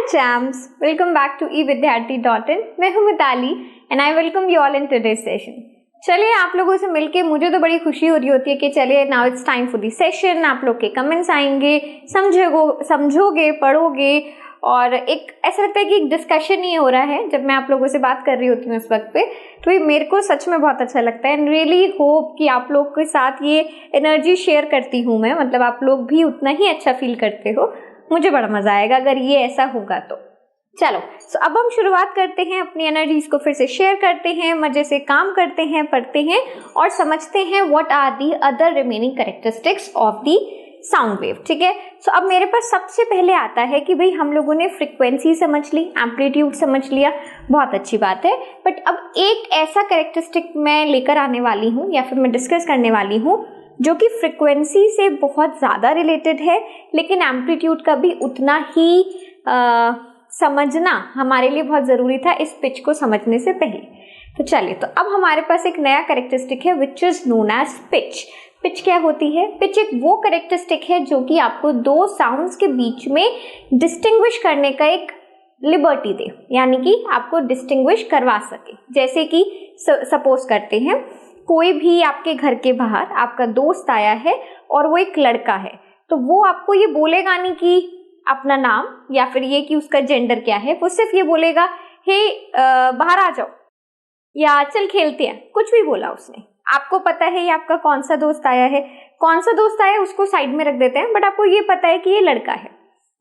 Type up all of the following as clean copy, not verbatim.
champs, welcome back to evidyarthi.in। मैं हूँ Mitali and I welcome you all in today's session. चलिए, आप लोगों से मिलके मुझे तो बड़ी खुशी हो रही होती है कि चलिए now it's time for the session. आप लोग के कमेंट्स आएंगे, समझोगे, पढ़ोगे और एक ऐसा लगता है कि एक डिस्कशन ही हो रहा है जब मैं आप लोगों से बात कर रही होती हूँ इस वक्त पे। तो ये मेरे को सच में बहुत अच्छा लगता है एंड रियली होप कि आप लोग के साथ ये एनर्जी शेयर करती हूँ मैं, मतलब आप लोग भी उतना ही अच्छा फील करते हो। मुझे बड़ा मजा आएगा अगर ये ऐसा होगा तो। चलो अब हम शुरुआत करते हैं, अपनी एनर्जीज को फिर से शेयर करते हैं, मजे से काम करते हैं, पढ़ते हैं और समझते हैं what are the other remaining characteristics of the sound wave. ठीक है, अब मेरे पास सबसे पहले आता है कि भाई हम लोगों ने फ्रीक्वेंसी समझ ली, एम्पलीट्यूड समझ लिया, बहुत अच्छी बात है। बट अब एक ऐसा कैरेक्टरिस्टिक मैं लेकर आने वाली हूँ या फिर मैं डिस्कस करने वाली हूँ जो कि फ्रीक्वेंसी से बहुत ज़्यादा रिलेटेड है, लेकिन एम्पलीट्यूड का भी उतना ही समझना हमारे लिए बहुत ज़रूरी था इस पिच को समझने से पहले। तो चलिए, तो अब हमारे पास एक नया कैरेक्टरिस्टिक है which is known as pitch. Pitch क्या होती है? पिच एक वो कैरेक्टरिस्टिक है जो कि आपको दो साउंड्स के बीच में डिस्टिंग्विश करने का एक लिबर्टी दे, यानी कि आपको डिस्टिंग्विश करवा सके। जैसे कि सपोज करते हैं कोई भी आपके घर के बाहर आपका दोस्त आया है और वो एक लड़का है, तो वो आपको ये बोलेगा नहीं कि अपना नाम या फिर ये कि उसका जेंडर क्या है, वो सिर्फ ये बोलेगा हे बाहर आ जाओ या चल खेलते हैं, कुछ भी बोला उसने। आपको पता है ये आपका कौन सा दोस्त आया है, कौन सा दोस्त आया है उसको साइड में रख देते हैं, बट आपको ये पता है कि ये लड़का है।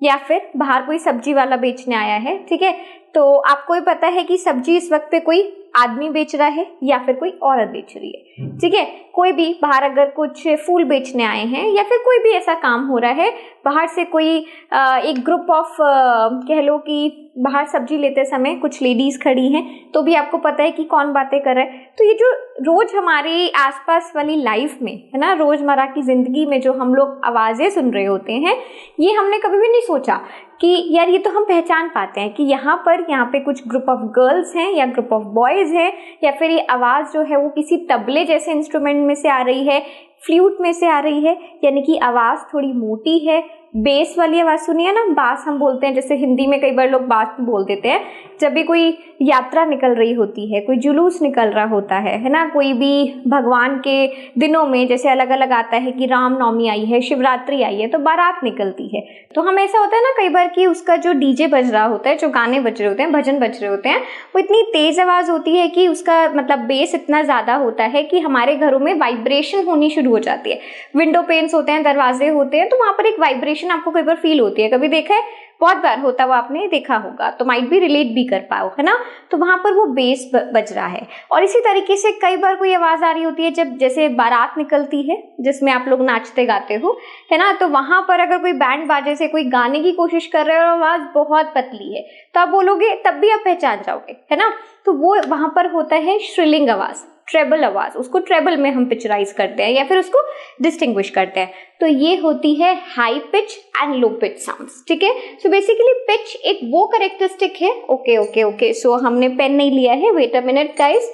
या फिर बाहर कोई सब्जी वाला बेचने आया है, ठीक है, तो आपको ये पता है कि सब्जी इस वक्त पे कोई आदमी बेच रहा है या फिर कोई औरत बेच रही है। ठीक है, कोई भी बाहर अगर कुछ फूल बेचने आए हैं या फिर कोई भी ऐसा काम हो रहा है, बाहर से कोई एक ग्रुप ऑफ कह लो कि बाहर सब्जी लेते समय कुछ लेडीज खड़ी हैं, तो भी आपको पता है कि कौन बातें कर रहा है। तो ये जो रोज हमारी आसपास वाली लाइफ में है ना, रोजमर्रा की जिंदगी में जो हम लोग आवाजें सुन रहे होते हैं, ये हमने कभी भी नहीं सोचा कि यार ये तो हम पहचान पाते हैं कि यहाँ पे कुछ ग्रुप ऑफ गर्ल्स हैं या ग्रुप ऑफ बॉयज हैं, या फिर ये आवाज जो है वो किसी तबले जैसे इंस्ट्रूमेंट में से आ रही है, फ्लूट में से आ रही है, यानी कि आवाज थोड़ी मोटी है। बेस वाली आवाज सुनिए ना, बास हम बोलते हैं, जैसे हिंदी में कई बार लोग बास बोल देते हैं जब भी कोई यात्रा निकल रही होती है, कोई जुलूस निकल रहा होता है ना, कोई भी भगवान के दिनों में जैसे अलग अलग आता है कि रामनवमी आई है, शिवरात्रि आई है, तो बारात निकलती है। तो हम ऐसा होता है ना कई बार कि उसका जो डीजे बज रहा होता है, जो गाने बज रहे होते हैं, भजन बज रहे होते हैं, वो इतनी तेज आवाज होती है कि उसका मतलब बेस इतना ज्यादा होता है कि हमारे घरों में वाइब्रेशन होनी शुरू हो जाती है। विंडो पेन्स होते हैं, दरवाजे होते हैं, तो वहां पर एक वाइब्रेशन आपको कई बार फील होती है। कभी देखा है? बहुत बार होता हुआ आपने देखा होगा, तो माइट भी रिलेट भी कर पाओ, है ना। तो वहां पर वो बेस बज रहा है। और इसी तरीके से कई बार कोई आवाज आ रही होती है जब जैसे बारात निकलती है जिसमें आप लोग नाचते गाते हो, है ना, तो वहां पर अगर कोई बैंड बाजे से कोई गाने की कोशिश कर रहे हो और आवाज बहुत पतली है, तो आप बोलोगे, तब भी आप पहचान जाओगे, है ना। तो वो वहां पर होता है श्रिलिंग आवाज, ट्रेबल आवाज, उसको ट्रेबल में हम पिक्चराइज करते हैं या फिर उसको डिस्टिंग्विश करते हैं। तो ये होती है high pitch and low pitch sounds. ठीक है, सो बेसिकली पिच एक वो कैरेक्टरिस्टिक है। ओके, सो हमने पेन नहीं लिया है, वेट अ मिनट गाइस।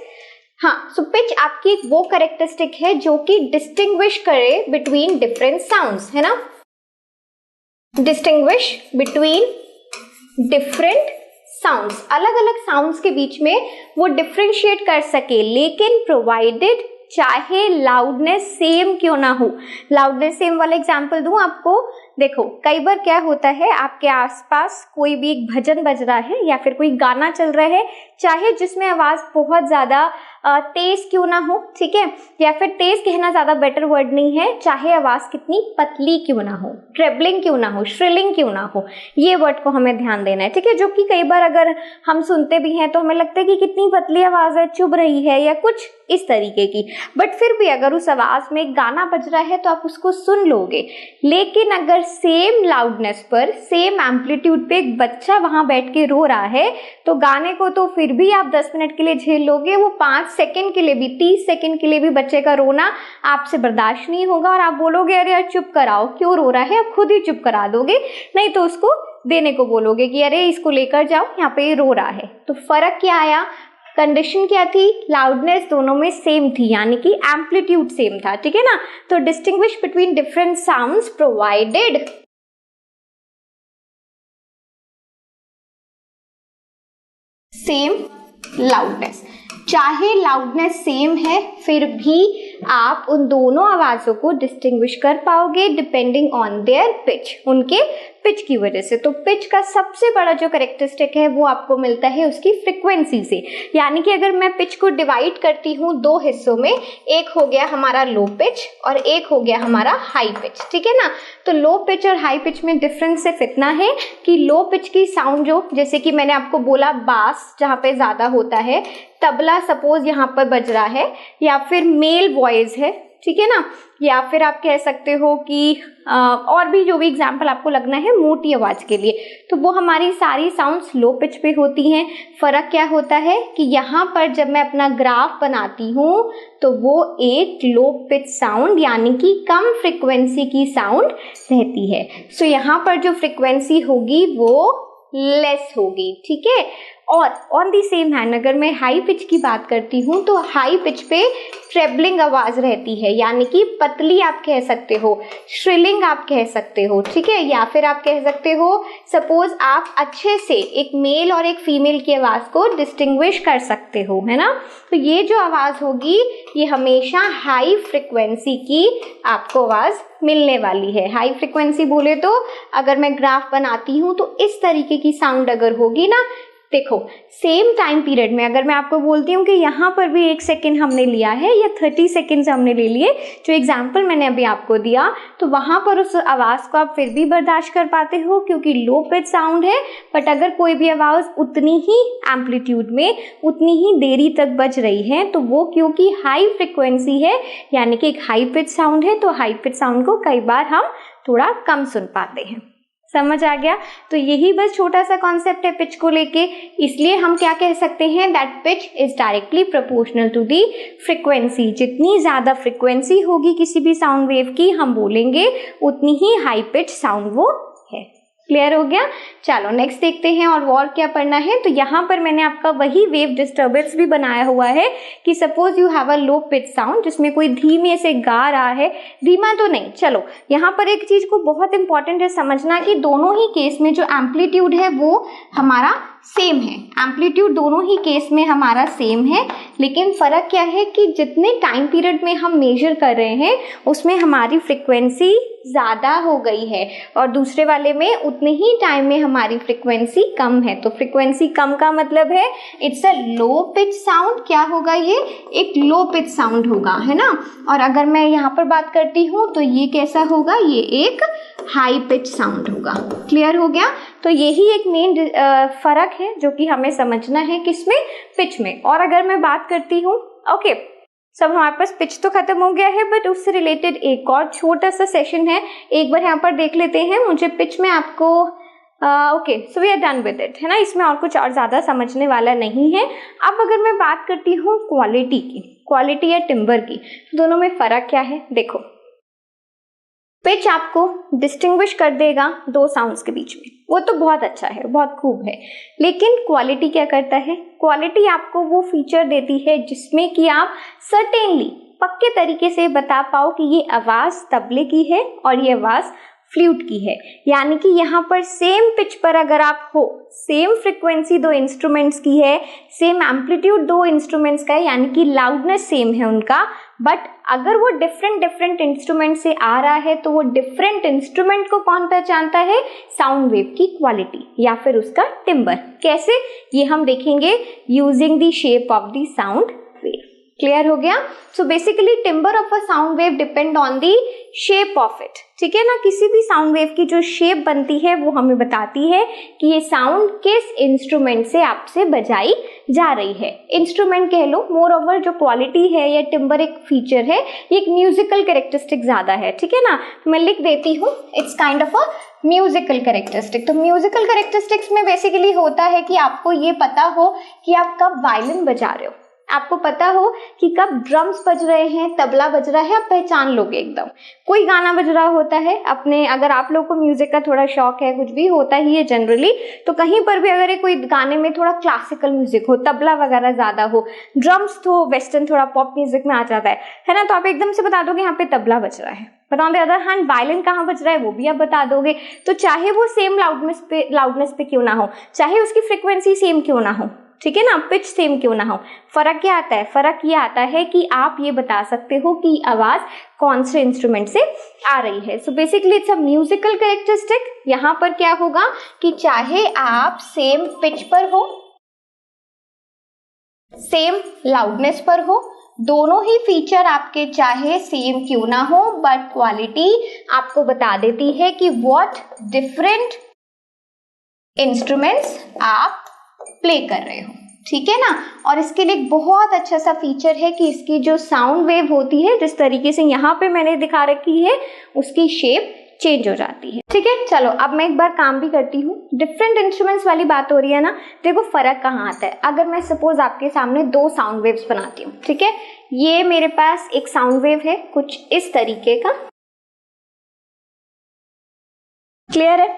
हाँ, सो पिच आपकी एक वो कैरेक्टरिस्टिक है जो कि डिस्टिंग्विश करे बिटवीन डिफरेंट साउंड्स, है ना, डिस्टिंग्विश बिटवीन डिफरेंट साउंड्स, अलग अलग साउंड्स के बीच में वो डिफरेंशिएट कर सके, लेकिन प्रोवाइडेड चाहे लाउडनेस सेम क्यों ना हो। लाउडनेस सेम वाला एग्जांपल दूं आपको। देखो, कई बार क्या होता है, आपके आसपास कोई भी एक भजन बज रहा है या फिर कोई गाना चल रहा है, चाहे जिसमें आवाज बहुत ज्यादा तेज क्यों ना हो, ठीक है, या फिर तेज कहना ज्यादा बेटर वर्ड नहीं है, चाहे आवाज कितनी पतली क्यों ना हो, ट्रेबलिंग क्यों ना हो, श्रिलिंग क्यों ना हो, ये वर्ड को हमें ध्यान देना है। ठीक है, जो कि कई बार अगर हम सुनते भी हैं तो हमें लगता है कि कितनी पतली आवाज है, चुभ रही है या कुछ इस तरीके की, बट फिर भी अगर उस आवाज में एक गाना बज रहा है तो आप उसको सुन लोगे। लेकिन अगर सेम लाउडनेस पर, सेम एम्पलीट्यूड पे एक बच्चा वहां बैठ के रो रहा है, तो गाने को तो फिर भी आप 10 मिनट के लिए झेल लोगे, वो 5 सेकंड के लिए भी, 30 सेकंड के लिए भी बच्चे का रोना आपसे बर्दाश्त नहीं होगा और आप बोलोगे अरे यार चुप कराओ, क्यों रो रहा है, आप खुद ही चुप करा दोगे, नहीं तो उसको देने को बोलोगे कि अरे इसको लेकर जाओ, यहाँ पे रो रहा है। तो फर्क क्या आया? कंडीशन क्या थी? लाउडनेस दोनों में सेम थी, यानी कि एम्पलीट्यूड सेम था। ठीक है ना, तो distinguish between different sounds provided same loudness. चाहे लाउडनेस सेम है फिर भी आप उन दोनों आवाज़ों को डिस्टिंग्विश कर पाओगे डिपेंडिंग ऑन देयर पिच, उनके पिच की वजह से। तो पिच का सबसे बड़ा जो कैरेक्टरिस्टिक है वो आपको मिलता है उसकी फ्रीक्वेंसी से। यानी कि अगर मैं पिच को डिवाइड करती हूँ दो हिस्सों में, एक हो गया हमारा लो पिच और एक हो गया हमारा हाई पिच, ठीक है ना। तो लो पिच और हाई पिच में डिफरेंस सिर्फ इतना है कि लो पिच की साउंड जो, जैसे कि मैंने आपको बोला बास जहाँ पे ज़्यादा होता है, तबला सपोज यहाँ पर बज रहा है, या फिर मेल वॉइस है, ठीक है ना, या फिर आप कह सकते हो कि और भी जो भी एग्जाम्पल आपको लगना है मोटी आवाज़ के लिए, तो वो हमारी सारी साउंड्स लो पिच पे होती हैं। फ़र्क क्या होता है कि यहाँ पर जब मैं अपना ग्राफ बनाती हूँ तो वो एक लो पिच साउंड यानी कि कम फ्रिक्वेंसी की साउंड रहती है। सो यहाँ पर जो फ्रिक्वेंसी होगी वो लेस होगी, ठीक है। और ऑन दी सेम हैंड अगर मैं हाई पिच की बात करती हूँ तो हाई पिच पे ट्रेबलिंग आवाज़ रहती है, यानी कि पतली आप कह सकते हो, श्रिलिंग आप कह सकते हो, ठीक है, या फिर आप कह सकते हो सपोज आप अच्छे से एक मेल और एक फीमेल की आवाज़ को डिस्टिंग्विश कर सकते हो, है ना। तो ये जो आवाज़ होगी ये हमेशा हाई फ्रिक्वेंसी की आपको आवाज़ मिलने वाली है। हाई फ्रिक्वेंसी बोले तो अगर मैं ग्राफ बनाती हूँ तो इस तरीके की साउंड अगर होगी ना, देखो सेम टाइम पीरियड में अगर मैं आपको बोलती हूँ कि यहाँ पर भी 1 सेकेंड हमने लिया है या 30 सेकेंड्स हमने ले लिए, जो एग्जाम्पल मैंने अभी आपको दिया, तो वहाँ पर उस आवाज़ को आप फिर भी बर्दाश्त कर पाते हो क्योंकि लो पिच साउंड है। बट अगर कोई भी आवाज़ उतनी ही एम्पलीट्यूड में उतनी ही देरी तक बज रही है तो वो क्योंकि हाई फ्रिक्वेंसी है यानी कि एक हाई पिच साउंड है, तो हाई पिच साउंड को कई बार हम थोड़ा कम सुन पाते हैं। समझ आ गया। तो यही बस छोटा सा कॉन्सेप्ट है पिच को लेके। इसलिए हम क्या कह सकते हैं, that pitch is directly proportional to the frequency. जितनी ज़्यादा फ्रिक्वेंसी होगी किसी भी साउंड वेव की, हम बोलेंगे उतनी ही हाई पिच साउंड वो है। क्लियर हो गया। चलो नेक्स्ट देखते हैं और क्या पढ़ना है। तो यहाँ पर मैंने आपका वही वेव डिस्टर्बेंस भी बनाया हुआ है कि suppose you have a low pitch sound जिसमें कोई धीमे से गा रहा है, धीमा तो नहीं, चलो यहाँ पर एक चीज को बहुत इंपॉर्टेंट है समझना कि दोनों ही केस में जो एम्पलीट्यूड है वो हमारा सेम है। एम्पलीट्यूड दोनों ही केस में हमारा सेम है, लेकिन फ़र्क क्या है कि जितने टाइम पीरियड में हम मेजर कर रहे हैं उसमें हमारी फ्रिक्वेंसी ज़्यादा हो गई है और दूसरे वाले में उतने ही टाइम में हमारी फ्रिक्वेंसी कम है। तो फ्रिक्वेंसी कम का मतलब है it's a low pitch sound. क्या होगा, ये एक लो पिच साउंड होगा, है ना। और अगर मैं यहाँ पर बात करती हूँ तो ये कैसा होगा, ये एक हाई पिच साउंड होगा। क्लियर हो गया। तो यही एक मेन फर्क है जो कि हमें समझना है किसमें, पिच में। और अगर मैं बात करती हूँ, ओके सब हमारे पास पिच तो खत्म हो गया है, बट उससे रिलेटेड एक और छोटा सा सेशन है, एक बार यहाँ पर देख लेते हैं। मुझे पिच में आपको okay so we are done with it, है ना। इसमें और कुछ और ज़्यादा समझने वाला नहीं है। अब अगर मैं बात करती हूँ क्वालिटी की, क्वालिटी या टिम्बर की, दोनों में फ़र्क क्या है। देखो पिच आपको डिस्टिंग्विश कर देगा दो साउंड्स के बीच में, वो तो बहुत अच्छा है, बहुत खूब है। लेकिन क्वालिटी क्या करता है, क्वालिटी आपको वो फीचर देती है जिसमें कि आप सर्टेनली पक्के तरीके से बता पाओ कि ये आवाज़ तबले की है और ये आवाज़ फ्लूट की है। यानी कि यहाँ पर सेम पिच पर अगर आप हो, सेम फ्रिक्वेंसी दो इंस्ट्रूमेंट्स की है, सेम एम्पलीट्यूड दो इंस्ट्रूमेंट्स का है, यानी कि लाउडनेस सेम है उनका, बट अगर वो डिफरेंट इंस्ट्रूमेंट से आ रहा है तो वो डिफरेंट इंस्ट्रूमेंट को कौन पहचानता है, साउंड वेव की क्वालिटी या फिर उसका टिम्बर। कैसे, ये हम देखेंगे using the shape of the sound wave. Clear हो गया। So basically timber of a sound wave depend on the shape of it, ठीक है ना। किसी भी साउंड वेव की जो शेप बनती है वो हमें बताती है कि ये साउंड किस इंस्ट्रूमेंट से आपसे बजाई जा रही है। इंस्ट्रूमेंट कह लो, मोर ओवर जो क्वालिटी है या टिम्बर एक फीचर है, ये एक म्यूजिकल कैरेक्टरिस्टिक ज्यादा है, ठीक है ना। मैं लिख देती हूँ, it's kind of a musical characteristic. तो म्यूजिकल कैरेक्टरिस्टिक्स में बेसिकली होता है कि आपको ये पता हो कि आप कब वायलिन बजा रहे हो, आपको पता हो कि कब ड्रम्स बज रहे हैं, तबला बज रहा है, आप पहचान लोगे एकदम। कोई गाना बज रहा होता है अपने, अगर आप लोगों को म्यूजिक का थोड़ा शौक है, कुछ भी होता ही है जनरली, तो कहीं पर भी अगर कोई गाने में थोड़ा क्लासिकल म्यूजिक हो, तबला वगैरह ज्यादा हो, ड्रम्स तो वेस्टर्न थोड़ा पॉप म्यूजिक में आ जाता है ना, तो आप एकदम से बता दोगे यहाँ पे तबला बज रहा है। But on the other hand violin कहाँ बज रहा है वो भी आप बता दोगे। तो चाहे वो सेम लाउडनेस पे क्यों ना हो, चाहे उसकी फ्रिक्वेंसी सेम क्यों ना हो, ठीक है ना, पिच सेम क्यों ना हो। फर्क क्या आता है, फर्क ये आता है कि आप ये बता सकते हो कि आवाज कौन से इंस्ट्रूमेंट से आ रही है। So basically it's a musical characteristic. यहाँ पर क्या होगा कि चाहे आप सेम पिच पर हो, सेम लाउडनेस पर हो, दोनों ही फीचर आपके चाहे सेम क्यों ना हो, बट क्वालिटी आपको बता देती है कि व्हाट डिफरेंट इंस्ट्रूमेंट्स आप प्ले कर रहे हो, ठीक है ना। और इसके लिए एक बहुत अच्छा सा फीचर है कि इसकी जो साउंड वेव होती है, जिस तरीके से यहाँ पे मैंने दिखा रखी है, उसकी शेप चेंज हो जाती है, ठीक है। चलो अब मैं एक बार काम भी करती हूँ। डिफरेंट इंस्ट्रूमेंट्स वाली बात हो रही है ना, देखो फर्क कहाँ आता है। अगर मैं सपोज आपके सामने दो साउंड वेव्स बनाती हूँ, ठीक है, ये मेरे पास एक साउंड वेव है कुछ इस तरीके का, क्लियर है।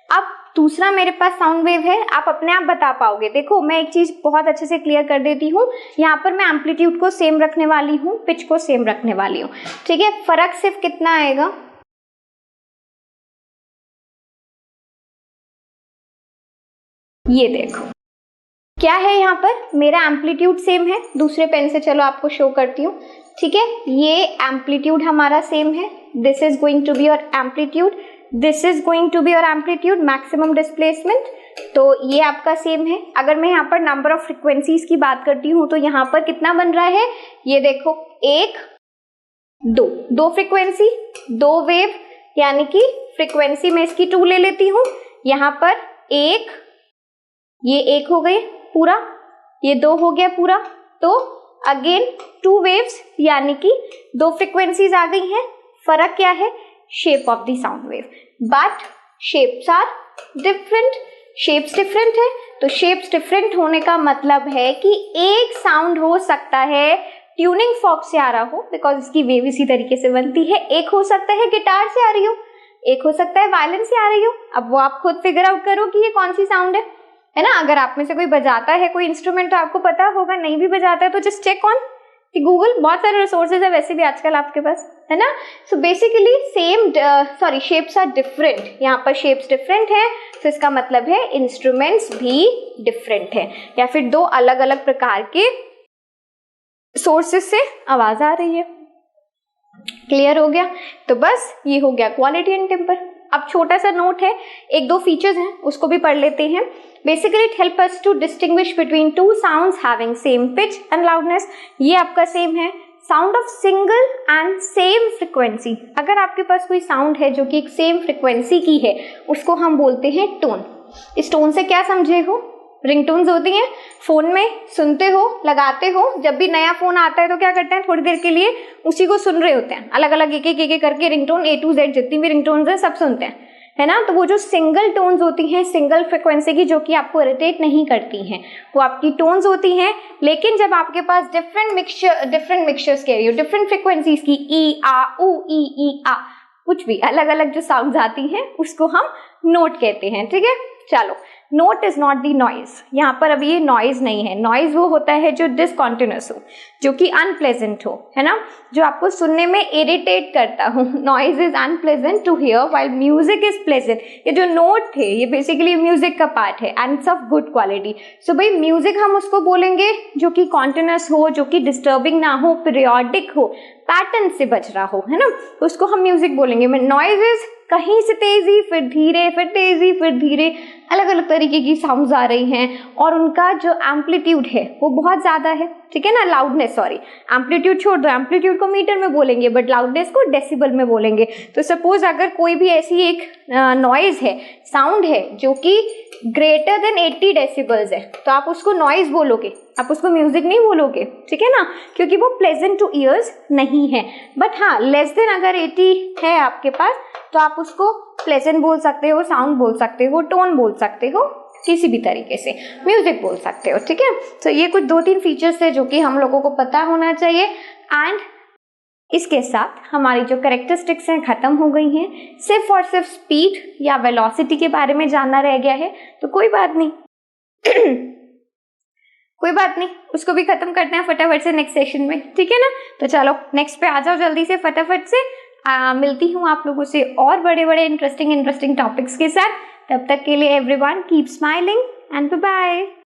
अब दूसरा मेरे पास साउंड वेव है, आप अपने आप बता पाओगे। देखो मैं एक चीज बहुत अच्छे से क्लियर कर देती हूँ, यहाँ पर मैं एम्पलीट्यूड को सेम रखने वाली हूँ, पिच को सेम रखने वाली हूँ, ठीक है। फर्क सिर्फ कितना आएगा, ये देखो क्या है, यहाँ पर मेरा एम्पलीट्यूड सेम है। दूसरे पेन से चलो आपको शो करती हूँ, ठीक है। ये एम्पलीट्यूड हमारा सेम है, this is going to be your amplitude, this is going to be your amplitude, maximum displacement, तो ये आपका सेम है। अगर मैं यहाँ पर नंबर ऑफ फ्रीक्वेंसीज की बात करती हूँ तो यहाँ पर कितना बन रहा है, ये देखो, एक, दो फ्रीक्वेंसी, दो वेव, यानी कि फ्रीक्वेंसी में इसकी 2 ले लेती हूँ। यहाँ पर एक, ये एक हो गई पूरा, ये 2 हो गया पूरा, तो अगेन 2 वेव्स, यानी कि 2 फ्रीक्वेंसीज आ गई हैं। फर्क क्या है, shape of the sound wave, but shapes are different, shapes different है। तो शेप्स डिफरेंट होने का मतलब है कि एक साउंड हो सकता है ट्यूनिंग फॉर्क से आ रहा हो, बिकॉज इसकी वेव इसी तरीके से बनती है। एक हो सकता है गिटार से आ रही हो, एक हो सकता है वायलिन से आ रही हो। अब वो आप खुद फिगर आउट करो कि ये कौन सी साउंड है ना। अगर आप में से कोई बजाता है कोई इंस्ट्रूमेंट तो आपको पता होगा, नहीं भी बजाता है तो जस्ट चेक ऑन गूगल, बहुत सारे रिसोर्सेज है वैसे भी आजकल आपके पास, है ना। So basically same shapes are different, यहाँ पर शेप्स डिफरेंट है, तो इसका मतलब है इंस्ट्रूमेंट्स भी डिफरेंट है, या फिर 2 अलग अलग प्रकार के सोर्सेज से आवाज आ रही है। क्लियर हो गया, तो बस ये हो गया क्वालिटी एंड टेम्पर। अब छोटा सा नोट है, 1-2 फीचर्स हैं उसको भी पढ़ लेते हैं। Basically it help us to distinguish between 2 sounds having same pitch and loudness. ये आपका सेम है, sound of single and same frequency. अगर आपके पास कोई साउंड है जो कि एक सेम फ्रीक्वेंसी की है, उसको हम बोलते हैं टोन। इस टोन से क्या समझे हो, रिंगटोन्स होती हैं, फोन में सुनते हो, लगाते हो, जब भी नया फोन आता है तो क्या करते हैं, थोड़ी देर के लिए उसी को सुन रहे होते हैं, अलग अलग एक करके रिंगटोन A to Z जितनी भी रिंगटोन्स हैं सब सुनते हैं, है ना। तो वो जो सिंगल टोन्स होती हैं, सिंगल फ्रिक्वेंसी की, जो कि आपको इरिटेट नहीं करती हैं, वो आपकी टोन्स होती हैं। लेकिन जब आपके पास डिफरेंट मिक्सचर्स कह रही हो, डिफरेंट फ्रिक्वेंसीज की, ई आ उ ई आ, कुछ भी अलग अलग जो साउंड्स आती हैं, उसको हम नोट कहते हैं, ठीक है। चलो, note is not the noise, यहाँ पर अभी ये नॉइज नहीं है। नॉइज वो होता है जो डिसकॉन्टिन्यूस हो, जो कि अनप्लेजेंट हो, है ना, जो आपको सुनने में इरिटेट करता हो। Noise is unpleasant to hear while music is pleasant. ये जो नोट थे ये बेसिकली म्यूजिक का पार्ट है and it's of good quality. So भाई म्यूजिक हम उसको बोलेंगे जो कि कॉन्टिन्यूस हो, जो कि डिस्टर्बिंग ना हो, पीरियोडिक हो, पैटर्न से बज रहा हो, है ना, उसको हम म्यूजिक बोलेंगे। नॉइज इज कहीं से तेजी, फिर धीरे, फिर तेजी, फिर धीरे, अलग अलग तरीके की साउंड्स आ रही हैं और उनका जो एम्पलीट्यूड है वो बहुत ज्यादा है, ठीक है ना। लाउडनेस, सॉरी एम्पलीट्यूड छोड़ दो, एम्पलीट्यूड को मीटर में बोलेंगे बट लाउडनेस को डेसिबल में बोलेंगे। तो सपोज अगर कोई भी ऐसी एक नॉइज है, साउंड है जो कि ग्रेटर देन 80 डेसिबल्स है, तो आप उसको नॉइज बोलोगे, आप उसको म्यूजिक नहीं बोलोगे, ठीक है ना, क्योंकि वो प्लेजेंट टू ईयर्स नहीं है। बट हाँ, लेस देन अगर 80 है आपके पास तो आप उसको प्लेजेंट बोल सकते हो, साउंड बोल सकते हो, टोन बोल सकते हो, किसी भी तरीके से म्यूजिक बोल सकते हो, ठीक है। तो ये कुछ 2-3 फीचर्स है जो कि हम लोगों को पता होना चाहिए। एंड इसके साथ हमारी जो कैरेक्टरिस्टिक्स हैं खत्म हो गई हैं, सिर्फ और सिर्फ स्पीड या वेलोसिटी के बारे में जानना रह गया है। तो कोई बात नहीं कोई बात नहीं, उसको भी खत्म करते हैं फटाफट से नेक्स्ट सेशन में, ठीक है ना। तो चलो नेक्स्ट पे आ जाओ जल्दी से, फटाफट से। मिलती हूँ आप लोगों से और बड़े बड़े इंटरेस्टिंग टॉपिक्स के साथ। तब तक के लिए everyone keep smiling and bye bye.